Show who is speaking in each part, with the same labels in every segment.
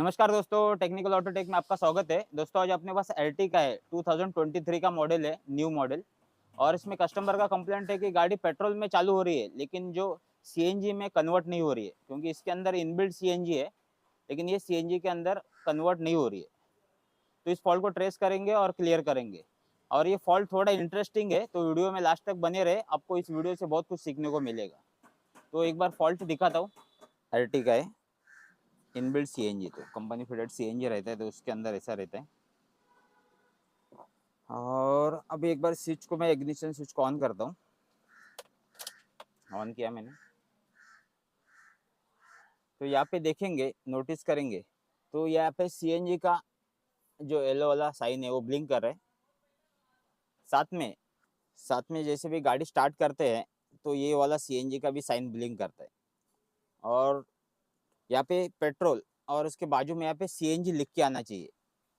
Speaker 1: नमस्कार दोस्तों, technical Autotech में आपका स्वागत है। दोस्तों आज अपने पास एर्टिगा है, 2023 का मॉडल है, न्यू मॉडल। और इसमें कस्टमर का कंप्लेंट है कि गाड़ी पेट्रोल में चालू हो रही है, लेकिन जो सीएनजी में कन्वर्ट नहीं हो रही है, क्योंकि इसके अंदर इनबिल्ट सीएनजी है, लेकिन ये सीएनजी के अंदर कन्वर्ट नहीं हो रही है। तो इस फॉल्ट को ट्रेस करेंगे और क्लियर करेंगे। और ये फॉल्ट थोड़ा इंटरेस्टिंग है, तो वीडियो में लास्ट तक बने रहे, आपको इस वीडियो से बहुत कुछ सीखने को मिलेगा। तो एक बार फॉल्ट दिखाता हूँ। एर्टिगा है, इनबिल्ट सीएनजी, तो कंपनी फिटेड सीएनजी रहता है, तो उसके अंदर ऐसा रहता है। और अभी एक बार स्विच को, मैं इग्निशन स्विच को ऑन करता हूँ। ऑन किया मैंने, तो यहाँ पे देखेंगे, नोटिस करेंगे तो यहाँ पे सीएनजी का जो येलो वाला साइन है वो ब्लिंक कर रहा है। साथ में जैसे भी गाड़ी स्टार्ट करते हैं तो ये वाला सीएनजी का भी साइन ब्लिंक करता है। और यहाँ पे पेट्रोल और उसके बाजू में यहाँ पे सीएनजी लिख के आना चाहिए,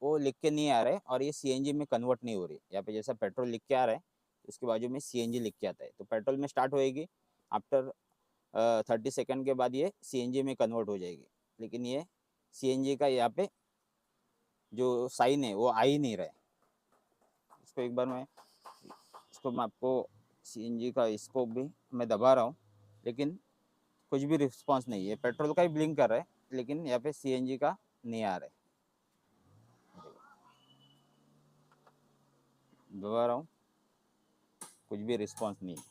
Speaker 1: वो लिख के नहीं आ रहा है और ये सीएनजी में कन्वर्ट नहीं हो रही। यहाँ पे जैसा पेट्रोल लिख के आ रहा है, उसके बाजू में सीएनजी लिख के आता है, तो पेट्रोल में स्टार्ट होएगी। आफ्टर 30 सेकंड के बाद ये सीएनजी में कन्वर्ट हो जाएगी। लेकिन ये सीएनजी का यहाँ पे जो साइन है वो आ ही नहीं रहा है। इसको एक बार मैं आपको सीएनजी का इसको भी मैं दबा रहा हूँ, लेकिन कुछ भी रिस्पांस नहीं है। पेट्रोल का ही ब्लिंक कर रहा है, लेकिन यहाँ पे सीएनजी का नहीं आ रहा है। दबा रहा हूँ, कुछ भी रिस्पांस नहीं है।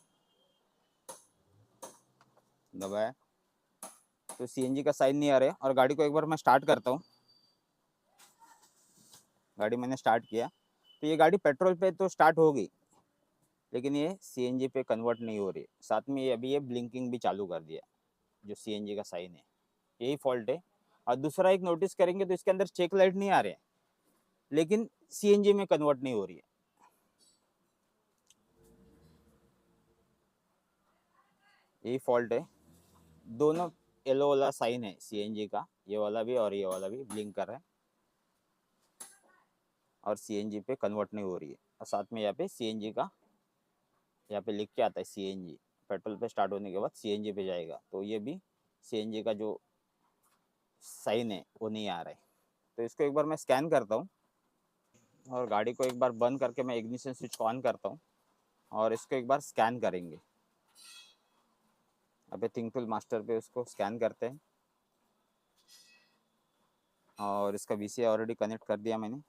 Speaker 1: दबाया तो सीएनजी का साइन नहीं आ रहा है। और गाड़ी को एक बार मैं स्टार्ट करता हूँ। गाड़ी मैंने स्टार्ट किया तो ये गाड़ी पेट्रोल पे तो स्टार्ट होगी, लेकिन ये सीएनजी पे कन्वर्ट नहीं हो रही है। साथ में ये अभी ये ब्लिंकिंग भी चालू कर दिया, जो सीएनजी का साइन है, यही फॉल्ट है। और दूसरा एक नोटिस करेंगे तो इसके अंदर चेक लाइट नहीं आ रहे हैं, लेकिन सीएनजी में कन्वर्ट नहीं हो रही है। यही फॉल्ट है। दोनों येलो वाला साइन है सीएनजी का, ये वाला भी और ये वाला भी ब्लिंक कर रहा है, और सीएनजी पे कन्वर्ट नहीं हो रही है। और साथ में यहाँ पे सीएनजी का यहाँ पे लिख के आता है सीएनजी। पेट्रोल पे स्टार्ट होने के बाद सीएनजी पे जाएगा, तो ये भी सीएनजी का जो साइन है वो नहीं आ रहा है। तो इसको एक बार मैं स्कैन करता हूँ, और गाड़ी को एक बार बंद करके मैं इग्निशन स्विच को ऑन करता हूँ, और इसको एक बार स्कैन करेंगे। अभी थिंक टूल मास्टर पे उसको स्कैन करते हैं, और इसका वीसीआई ऑलरेडी कनेक्ट कर दिया मैंने।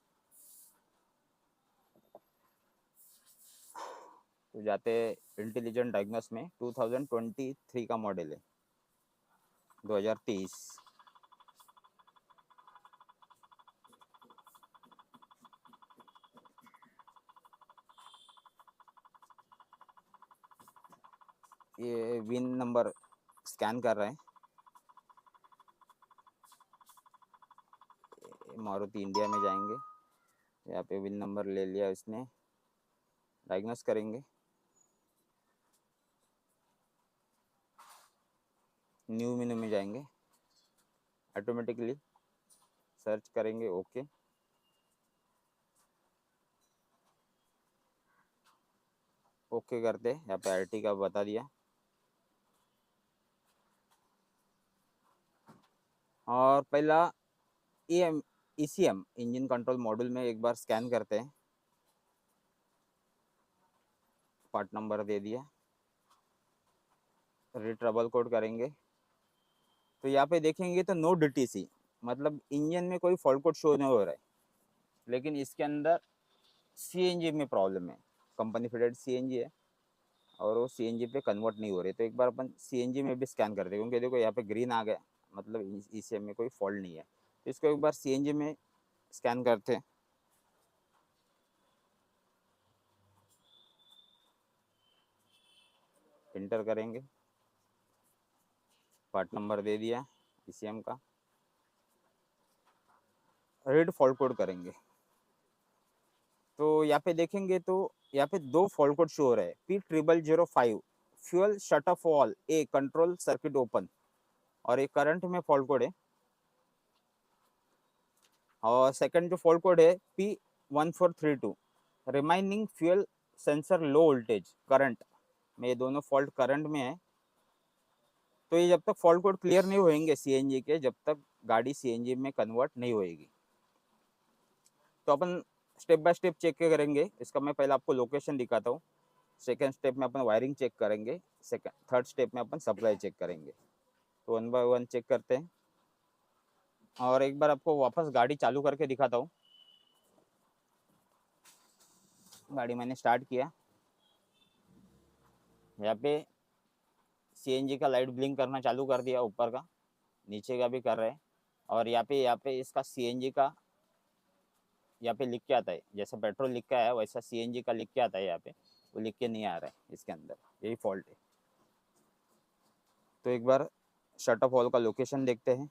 Speaker 1: तो जाते इंटेलिजेंट डायग्नोस में 2023 का मॉडल है, 2023। ये विन नंबर स्कैन कर रहे हैं। मारुति इंडिया में जाएंगे, यहाँ पे विन नंबर ले लिया इसने। डायग्नोस करेंगे, न्यू मेनू में जाएंगे, ऑटोमेटिकली सर्च करेंगे। ओके, ओके करते, यहाँ पे एर्टिगा बता दिया। और पहला ईसीएम इंजन कंट्रोल मॉड्यूल में एक बार स्कैन करते हैं। पार्ट नंबर दे दिया, ट्रबल कोड करेंगे। तो यहाँ पे देखेंगे तो नो डीटीसी, मतलब इंजन में कोई फॉल्ट कोड शो नहीं हो रहा है, लेकिन इसके अंदर सीएनजी में प्रॉब्लम है। कंपनी फिटेड सीएनजी है और वो सीएनजी पे कन्वर्ट नहीं हो रही। तो एक बार अपन सीएनजी में भी स्कैन करते हैं, क्योंकि देखो यहाँ पे ग्रीन आ गया, मतलब ईसीएम में कोई फॉल्ट नहीं है। तो इसको एक बार सीएनजी में स्कैन करते हैं। इंटर करेंगे, पार्ट नंबर दे दिया ईसीएम का, रीड फॉल्ट कोड करेंगे। तो यहाँ पे देखेंगे तो यहाँ पे दो फॉल्ट कोड शो हो रहा है। P0005 fuel shut off all A control circuit open, और एक करंट में फॉल्ट कोड है। और सेकंड जो फॉल्ट कोड है P1432 remaining fuel sensor low voltage current में, ये दोनों फॉल्ट करंट में है। तो ये जब तक फॉल्ट कोड क्लियर नहीं होंगे सीएनजी के, जब तक गाड़ी सीएनजी में कन्वर्ट नहीं होएगी। तो अपन स्टेप बाय स्टेप चेक करेंगे। इसका मैं पहले आपको लोकेशन दिखाता हूँ। सेकेंड स्टेप में अपन वायरिंग चेक करेंगे। थर्ड स्टेप में अपन सप्लाई चेक करेंगे। तो वन बाय वन चेक करते हैं और एक बार आपको वापस गाड़ी चालू करके दिखाता हूँ। गाड़ी मैंने स्टार्ट किया, यहाँ पे सीएनजी का लाइट ब्लिंक करना चालू कर दिया, ऊपर का नीचे का भी कर रहे हैं। और यहाँ पे इसका सीएनजी का यहाँ पे लिख के आता है, जैसे पेट्रोल लिख के आया वैसा सीएनजी का लिख के आता है। यहाँ पे वो लिख के नहीं आ रहा है इसके अंदर, यही फॉल्ट है। तो एक बार शट ऑफ हॉल का लोकेशन देखते हैं।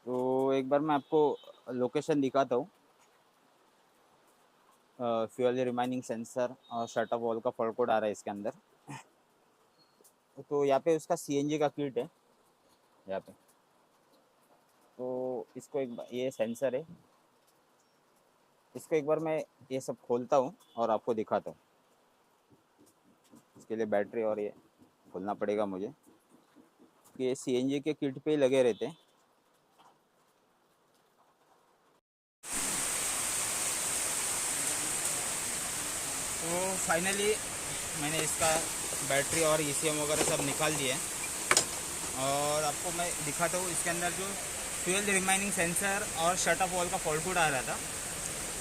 Speaker 1: तो एक बार मैं आपको लोकेशन दिखाता हूँ। फ्यूल रिमाइनिंग सेंसर और शट ऑफ हॉल का फॉल्ट कोड आ रहा है इसके अंदर। तो यहाँ पे उसका सीएनजी का किट है यहाँ पे। तो इसको एक बार, ये सेंसर है, इसको एक बार मैं ये सब खोलता हूँ और आपको दिखाता हूँ। इसके लिए बैटरी और ये खोलना पड़ेगा मुझे, कि ये सीएनजी के किट पे ही लगे रहते हैं। तो फाइनली मैंने इसका बैटरी और ईसीएम वगैरह सब निकाल दिए हैं और आपको मैं दिखाता हूँ। इसके अंदर जो फ्यूल रिमाइनिंग सेंसर और शट ऑफ वॉल का फॉल्ट कोड आ रहा था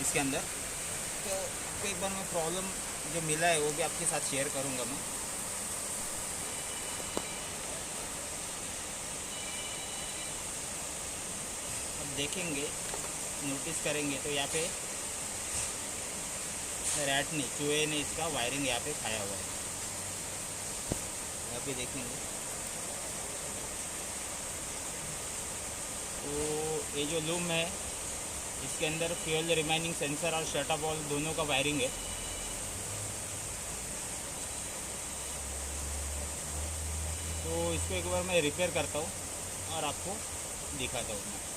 Speaker 1: इसके अंदर। तो एक बार मैं प्रॉब्लम जो मिला है वो भी आपके साथ शेयर करूँगा मैं। अब देखेंगे, नोटिस करेंगे तो यहाँ पे रैट ने, चूहे ने इसका वायरिंग यहाँ पे खाया हुआ है। यहाँ पे देखेंगे तो ये जो लूम है इसके अंदर फ्यूल रिमाइनिंग सेंसर और शट ऑफ वॉल दोनों का वायरिंग है। तो इसको एक बार मैं रिपेयर करता हूँ और आपको दिखाता हूँ मैं।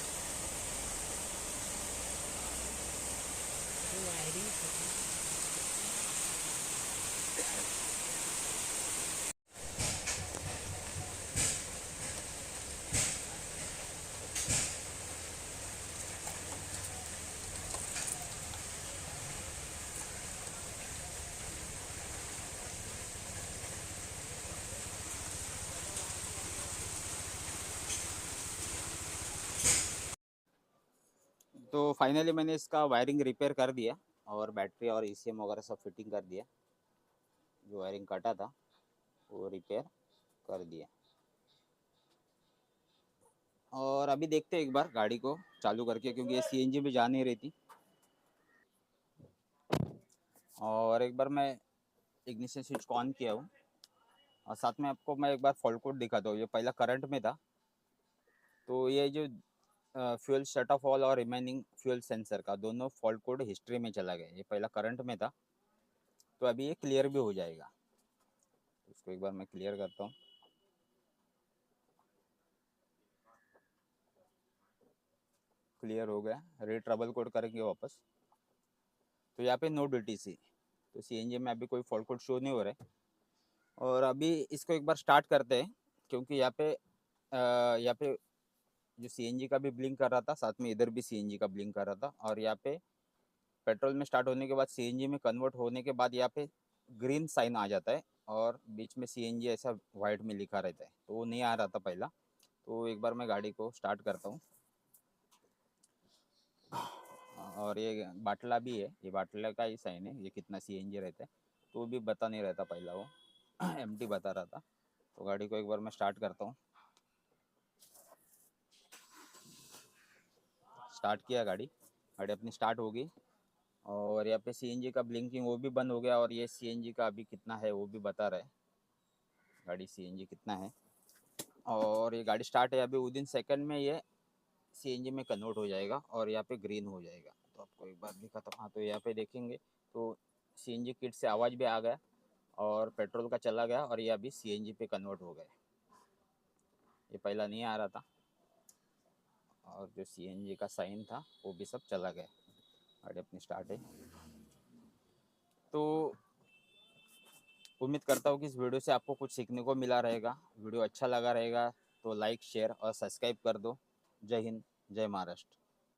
Speaker 1: तो फाइनली मैंने इसका वायरिंग रिपेयर कर दिया और बैटरी और ईसीएम वगैरह सब फिटिंग कर दिया। जो वायरिंग कटा था वो रिपेयर कर दिया। और अभी देखते हैं एक बार गाड़ी को चालू करके, क्योंकि ये सीएनजी में जा नहीं रही थी। और एक बार मैं इग्निशन स्विच को ऑन किया हूँ और साथ में आपको मैं एक बार फॉल्ट कोड दिखाता हूँ। ये पहला करंट में था, तो ये जो फ्यूल शट ऑफ ऑल और रिमेनिंग फ्यूल सेंसर का दोनों फॉल्ट कोड हिस्ट्री में चला गया। ये पहला करंट में था, तो अभी ये क्लियर भी हो जाएगा। इसको एक बार मैं क्लियर करता हूँ। क्लियर हो गया। री ट्रबल कोड करेंगे वापस। तो यहाँ पे नो DTC, तो सीएनजी में अभी कोई फॉल्ट कोड शो नहीं हो रहा है। और अभी इसको एक बार स्टार्ट करते हैं, क्योंकि यहाँ पे जो सीएनजी का भी ब्लिंक कर रहा था, साथ में इधर भी सीएनजी का ब्लिंक कर रहा था। और यहाँ पे पेट्रोल में स्टार्ट होने के बाद सीएनजी में कन्वर्ट होने के बाद यहाँ पे ग्रीन साइन आ जाता है और बीच में सीएनजी ऐसा वाइट में लिखा रहता है, तो वो नहीं आ रहा था पहला। तो एक बार मैं गाड़ी को स्टार्ट करता हूँ। और ये बाटला भी है, ये बाटला का ही साइन है, ये कितना सीएनजी रहता है तो वो भी बता नहीं रहता पहला, वो एम्प्टी बता रहा था। तो गाड़ी को एक बार मैं स्टार्ट करता हूँ। स्टार्ट किया गाड़ी, गाड़ी अपनी स्टार्ट होगी। और यहाँ पे सीएनजी का ब्लिंकिंग वो भी बंद हो गया और ये सीएनजी का अभी कितना है वो भी बता रहा है, गाड़ी सीएनजी कितना है। और ये गाड़ी स्टार्ट है अभी, विदिन सेकंड में ये सीएनजी में कन्वर्ट हो जाएगा और यहाँ पे ग्रीन हो जाएगा। तो आपको एक बार दिखाता हूँ। हाँ, तो यहाँ पे देखेंगे तो सीएनजी किट से आवाज़ भी आ गया और पेट्रोल का चला गया और ये अभी सीएनजी पे कन्वर्ट हो गया। ये पहला नहीं आ रहा था और जो सीएनजी का साइन था वो भी सब चला गया। गाड़ी अपनी स्टार्ट है। तो उम्मीद करता हूँ कि इस वीडियो से आपको कुछ सीखने को मिला रहेगा। वीडियो अच्छा लगा रहेगा तो लाइक, शेयर और सब्सक्राइब कर दो। जय हिंद, जय महाराष्ट्र।